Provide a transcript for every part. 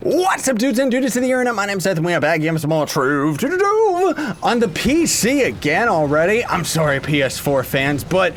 What's up, dudes and dudes of the internet? My name's Scythe and we are back again some more Trove on the PC again already. I'm sorry, PS4 fans, but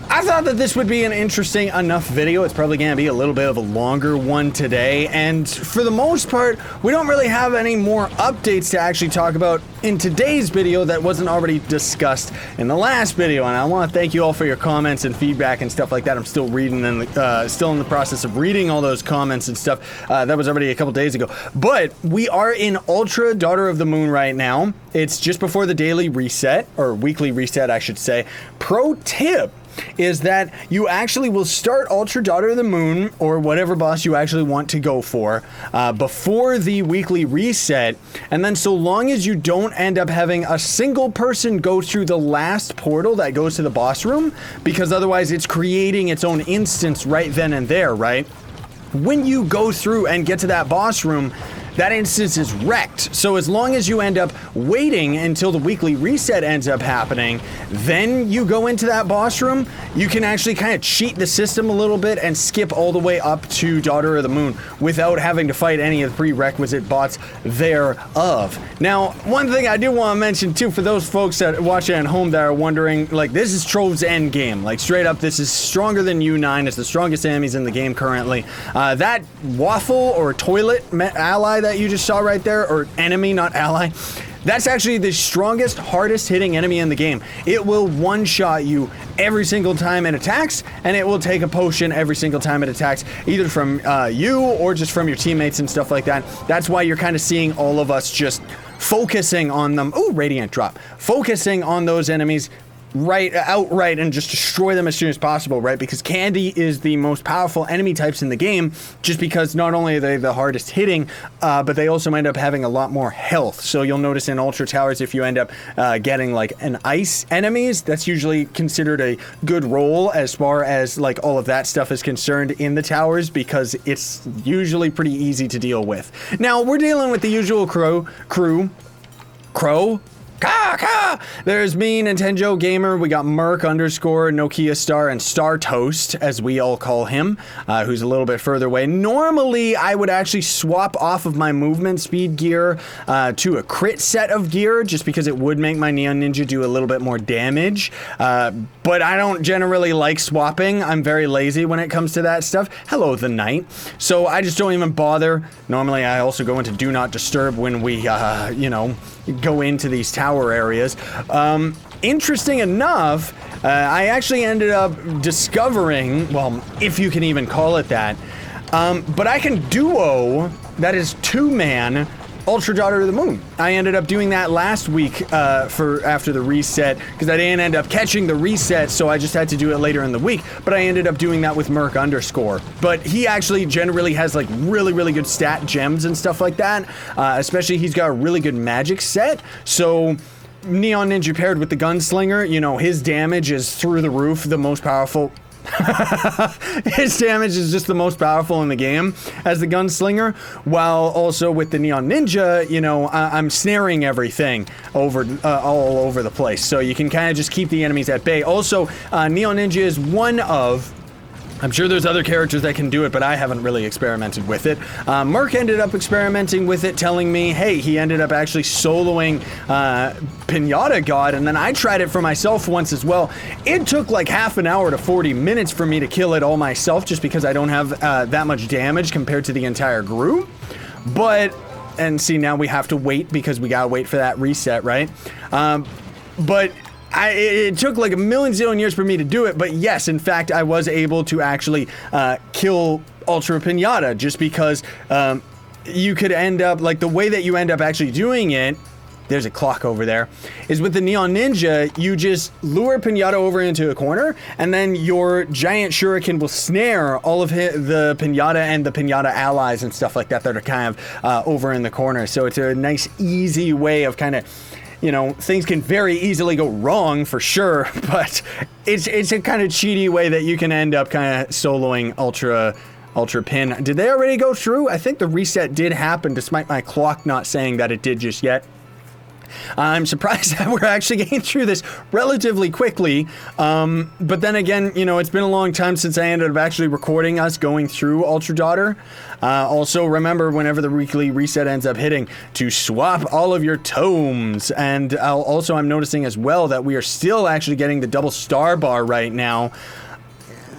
I thought that this would be an interesting enough video. It's probably going to be a little bit of a longer one today, and for the most part, we don't really have any more updates to actually talk about in today's video that wasn't already discussed in the last video, and I want to thank you all for your comments and feedback and stuff like that. I'm still reading and still in the process of reading all those comments and stuff. That was already a couple days ago, but we are in Ultra Daughter of the Moon right now. It's just before the daily reset, or weekly reset, I should say. Pro tip is that you actually will start Ultra Daughter of the Moon, or whatever boss you actually want to go for, before the weekly reset, and then so long as you don't end up having a single person go through the last portal that goes to the boss room, because otherwise it's creating its own instance right then and there, right? When you go through and get to that boss room, that instance is wrecked. So as long as you end up waiting until the weekly reset ends up happening, then you go into that boss room, you can actually kind of cheat the system a little bit and skip all the way up to Daughter of the Moon without having to fight any of the prerequisite bots thereof. Now, one thing I do want to mention too, for those folks that watch it at home that are wondering, like, this is Trove's end game. Like, straight up, this is stronger than U9. It's the strongest enemies in the game currently. That waffle or toilet ally that you just saw right there, or enemy, not ally, that's actually the strongest, hardest hitting enemy in the game. It will one-shot you every single time it attacks, and it will take a potion every single time it attacks, either from you or just from your teammates and stuff like that. That's why you're kind of seeing all of us just focusing on them. Ooh, Radiant drop. Focusing on those enemies outright and just destroy them as soon as possible, right? Because Candy is the most powerful enemy types in the game, just because not only are they the hardest hitting, but they also end up having a lot more health. So you'll notice in Ultra Towers, if you end up getting like an ice enemies, that's usually considered a good roll as far as like all of that stuff is concerned in the towers, because it's usually pretty easy to deal with. Now we're dealing with the usual crew. There's me, Nintendo Gamer. We got Merc underscore, Nokia Star, and Star Toast, as we all call him, who's a little bit further away. Normally, I would actually swap off of my movement speed gear to a crit set of gear, just because it would make my Neon Ninja do a little bit more damage. But I don't generally like swapping. I'm very lazy when it comes to that stuff. Hello, the Knight. So I just don't even bother. Normally, I also go into Do Not Disturb when we, you know, go into these tower areas. Interesting enough, I actually ended up discovering, well, if you can even call it that, but I can duo, that is two-man, Ultra Daughter of the Moon. I ended up doing that last week after the reset, because I didn't end up catching the reset, so I just had to do it later in the week, but I ended up doing that with Merc underscore. But he actually generally has like really good stat gems and stuff like that, especially he's got a really good magic set, so Neon Ninja paired with the Gunslinger, you know, his damage is through the roof, the most powerful. His damage is just the most powerful in the game as the Gunslinger, while also with the Neon Ninja, you know, I'm snaring everything over all over the place, so you can kind of just keep the enemies at bay. Also, Neon Ninja is one of, I'm sure there's other characters that can do it, but I haven't really experimented with it. Merc ended up experimenting with it, telling me, hey, he ended up actually soloing Pinata God, and then I tried it for myself once as well. It took like half an hour to 40 minutes for me to kill it all myself, just because I don't have that much damage compared to the entire group. But, and see, now we have to wait because we gotta wait for that reset, right? But it took like a million zillion years for me to do it, but yes, in fact, I was able to actually kill Ultra Pinata, just because you could end up, like, the way that you end up actually doing it, there's a clock over there, is with the Neon Ninja, you just lure Pinata over into a corner, and then your giant shuriken will snare all of the Pinata and the Pinata allies and stuff like that that are kind of over in the corner. So it's a nice, easy way of kind of, you know, things can very easily go wrong for sure, but it's a kind of cheaty way that you can end up kind of soloing Ultra Pin. Did they already go through? I think the reset did happen, despite my clock not saying that it did just yet. I'm surprised that we're actually getting through this relatively quickly, but then again, you know, it's been a long time since I ended up actually recording us going through Ultra Daughter. Also, remember, whenever the weekly reset ends up hitting, to swap all of your tomes. And also, I'm noticing as well that we are still actually getting the double star bar right now.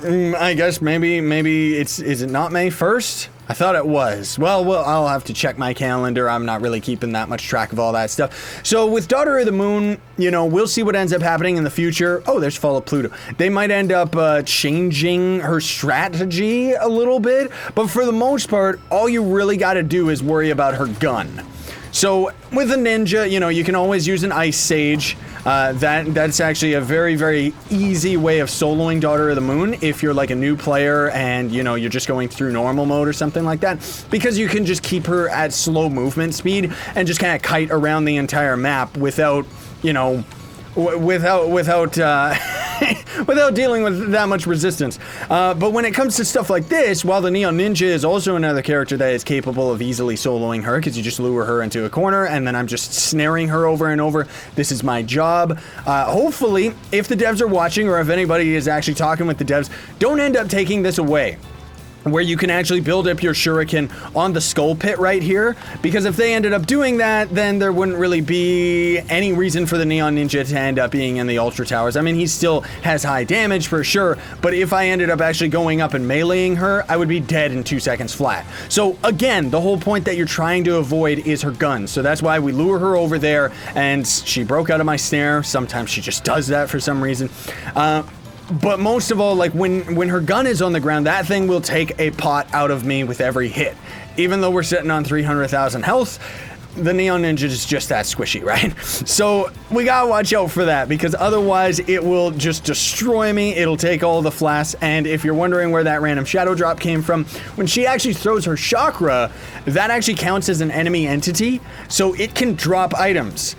I guess maybe is it not May 1st? I thought it was. Well, I'll have to check my calendar. I'm not really keeping that much track of all that stuff. So with Daughter of the Moon, you know, we'll see what ends up happening in the future. Oh, there's Fall of Pluto. They might end up changing her strategy a little bit, but for the most part, all you really got to do is worry about her gun. So with a ninja, you know, you can always use an Ice Sage. That's actually a very, very easy way of soloing Daughter of the Moon if you're like a new player and, you know, you're just going through normal mode or something like that, because you can just keep her at slow movement speed and just kind of kite around the entire map without, you know, without dealing with that much resistance. But when it comes to stuff like this, while the Neon Ninja is also another character that is capable of easily soloing her, because you just lure her into a corner and then I'm just snaring her over and over. This is my job. Hopefully, if the devs are watching or if anybody is actually talking with the devs, don't end up taking this away, where you can actually build up your shuriken on the skull pit right here, because if they ended up doing that, then there wouldn't really be any reason for the Neon Ninja to end up being in the Ultra Towers. I mean, he still has high damage for sure, but if I ended up actually going up and meleeing her, I would be dead in 2 seconds flat. So again, the whole point that you're trying to avoid is her gun. So that's why we lure her over there, and she broke out of my snare. Sometimes she just does that for some reason. But most of all, like when her gun is on the ground, that thing will take a pot out of me with every hit. Even though we're sitting on 300,000 health, the Neon Ninja is just that squishy, right? So we gotta watch out for that, because otherwise it will just destroy me. It'll take all the flasks. And if you're wondering where that random shadow drop came from, when she actually throws her chakra, that actually counts as an enemy entity, so it can drop items.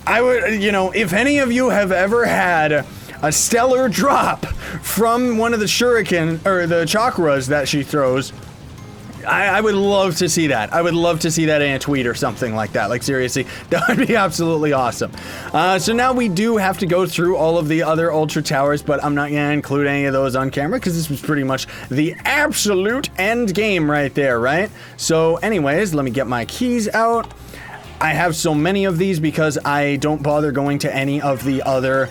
I would, you know, if any of you have ever had a stellar drop from one of the shuriken or the chakras that she throws, I would love to see that. I would love to see that in a tweet or something like that. Like, seriously, that would be absolutely awesome. So now we do have to go through all of the other Ultra Towers, but I'm not going to include any of those on camera because this was pretty much the absolute end game right there, right? So anyways, let me get my keys out. I have so many of these because I don't bother going to any of the other...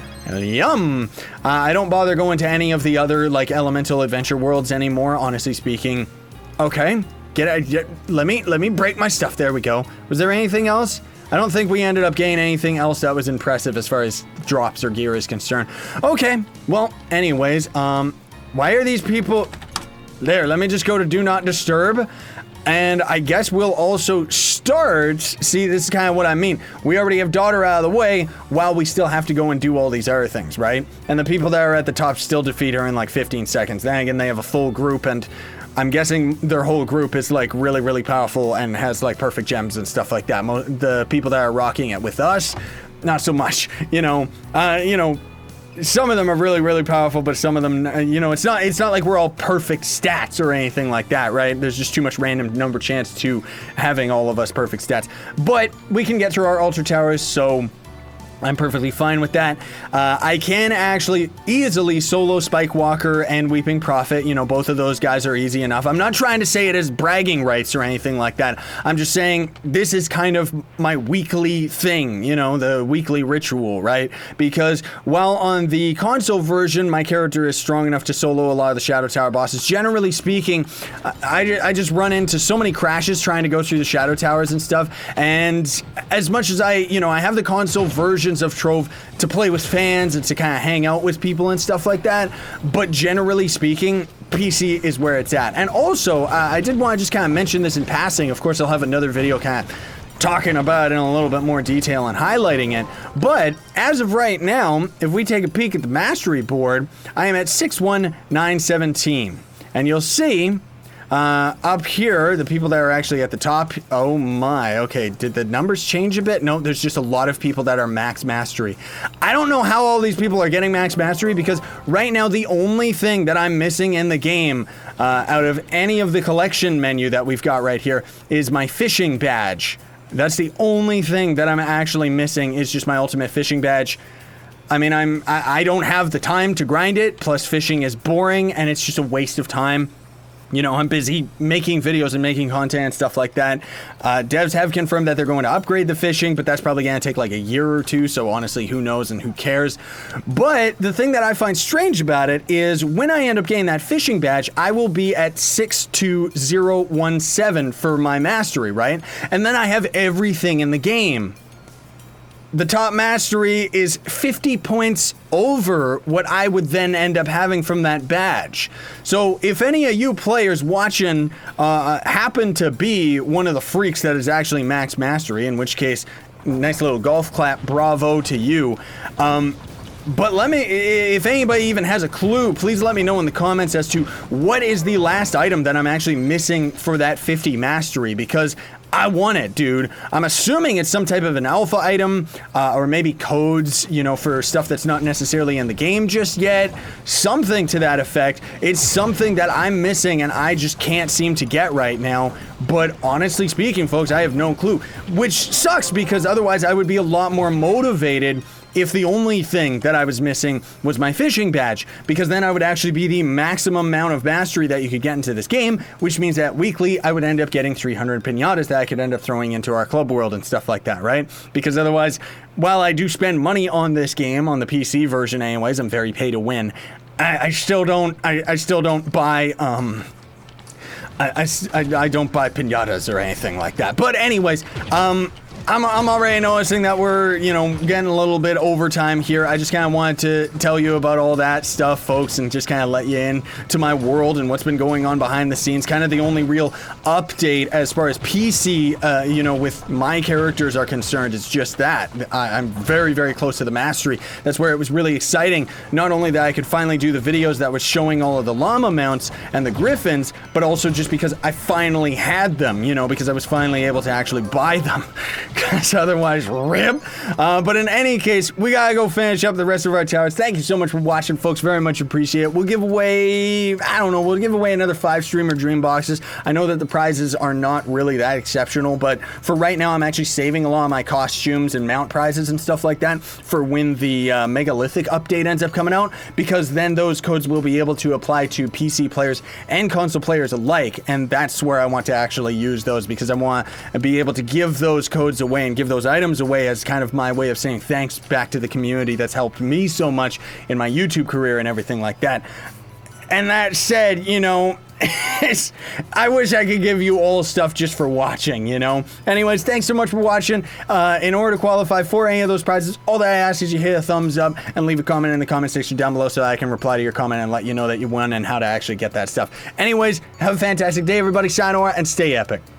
I don't bother going to any of the other, like, elemental adventure worlds anymore, honestly speaking. Okay, let me break my stuff. There we go. Was there anything else? I don't think we ended up getting anything else that was impressive as far as drops or gear is concerned. Okay, well, anyways, why are these people... There, let me just go to Do Not Disturb. And I guess we'll also start... See, this is kind of what I mean. We already have Daughter out of the way while we still have to go and do all these other things, right? And the people that are at the top still defeat her in like 15 seconds. Then again, they have a full group, and I'm guessing their whole group is like really, really powerful and has like perfect gems and stuff like that. The people that are rocking it with us, not so much. You know, some of them are really, really powerful, but some of them, it's not like we're all perfect stats or anything like that, right? There's just too much random number chance to having all of us perfect stats. But we can get through our Ultra Towers, so I'm perfectly fine with that. I can actually easily solo Spike Walker and Weeping Prophet. You know, both of those guys are easy enough. I'm not trying to say it as bragging rights or anything like that. I'm just saying this is kind of my weekly thing, you know, the weekly ritual, right? Because while on the console version, my character is strong enough to solo a lot of the Shadow Tower bosses, generally speaking, I just run into so many crashes trying to go through the Shadow Towers and stuff. And as much as I have the console version of Trove to play with fans and to kind of hang out with people and stuff like that, but generally speaking, PC is where it's at. And also, I did want to just kind of mention this in passing. Of course, I'll have another video kind of talking about it in a little bit more detail and highlighting it, but as of right now, if we take a peek at the mastery board, I am at 61917, and you'll see up here, the people that are actually at the top, oh my, okay, did the numbers change a bit? No, there's just a lot of people that are max mastery. I don't know how all these people are getting max mastery, because right now the only thing that I'm missing in the game out of any of the collection menu that we've got right here is my fishing badge. That's the only thing that I'm actually missing is just my ultimate fishing badge. I mean, I don't have the time to grind it, plus fishing is boring, and it's just a waste of time. You know, I'm busy making videos and making content and stuff like that. Devs have confirmed that they're going to upgrade the fishing, but that's probably going to take like a year or two, so honestly, who knows and who cares. But the thing that I find strange about it is when I end up getting that fishing badge, I will be at 62017 for my mastery, right? And then I have everything in the game. The top mastery is 50 points over what I would then end up having from that badge. So if any of you players watching happen to be one of the freaks that is actually max mastery, in which case, nice little golf clap, bravo to you. But let me, if anybody even has a clue, please let me know in the comments as to what is the last item that I'm actually missing for that 50 mastery, because I want it, dude. I'm assuming it's some type of an alpha item, or maybe codes, you know, for stuff that's not necessarily in the game just yet. Something to that effect. It's something that I'm missing and I just can't seem to get right now. But honestly speaking, folks, I have no clue. Which sucks, because otherwise I would be a lot more motivated if the only thing that I was missing was my fishing badge, because then I would actually be the maximum amount of mastery that you could get into this game, which means that weekly I would end up getting 300 pinatas that I could end up throwing into our club world and stuff like that, right? Because otherwise, while I do spend money on this game, on the PC version anyways, I'm very pay to win, I still don't buy, I don't buy pinatas or anything like that. But anyways, I'm already noticing that we're, you know, getting a little bit overtime here. I just kind of wanted to tell you about all that stuff, folks, and just kind of let you in to my world and what's been going on behind the scenes. Kind of the only real update as far as PC, you know, with my characters are concerned, it's just that. I'm very, very close to the mastery. That's where it was really exciting. Not only that I could finally do the videos that was showing all of the llama mounts and the griffins, but also just because I finally had them, you know, because I was finally able to actually buy them. Because otherwise, rip. But in any case, we gotta go finish up the rest of our towers. Thank you so much for watching, folks. Very much appreciate it. We'll give away, I don't know, we'll give away another 5 streamer dream boxes. I know that the prizes are not really that exceptional, but for right now, I'm actually saving a lot of my costumes and mount prizes and stuff like that for when the megalithic update ends up coming out, because then those codes will be able to apply to PC players and console players alike, and that's where I want to actually use those, because I want to be able to give those codes away and give those items away as kind of my way of saying thanks back to the community that's helped me so much in my YouTube career and everything like that. And that said, you know, I wish I could give you all stuff just for watching, you know? Anyways, thanks so much for watching. In order to qualify for any of those prizes, all that I ask is you hit a thumbs up and leave a comment in the comment section down below so that I can reply to your comment and let you know that you won and how to actually get that stuff. Anyways, have a fantastic day, everybody. Sayonara and stay epic.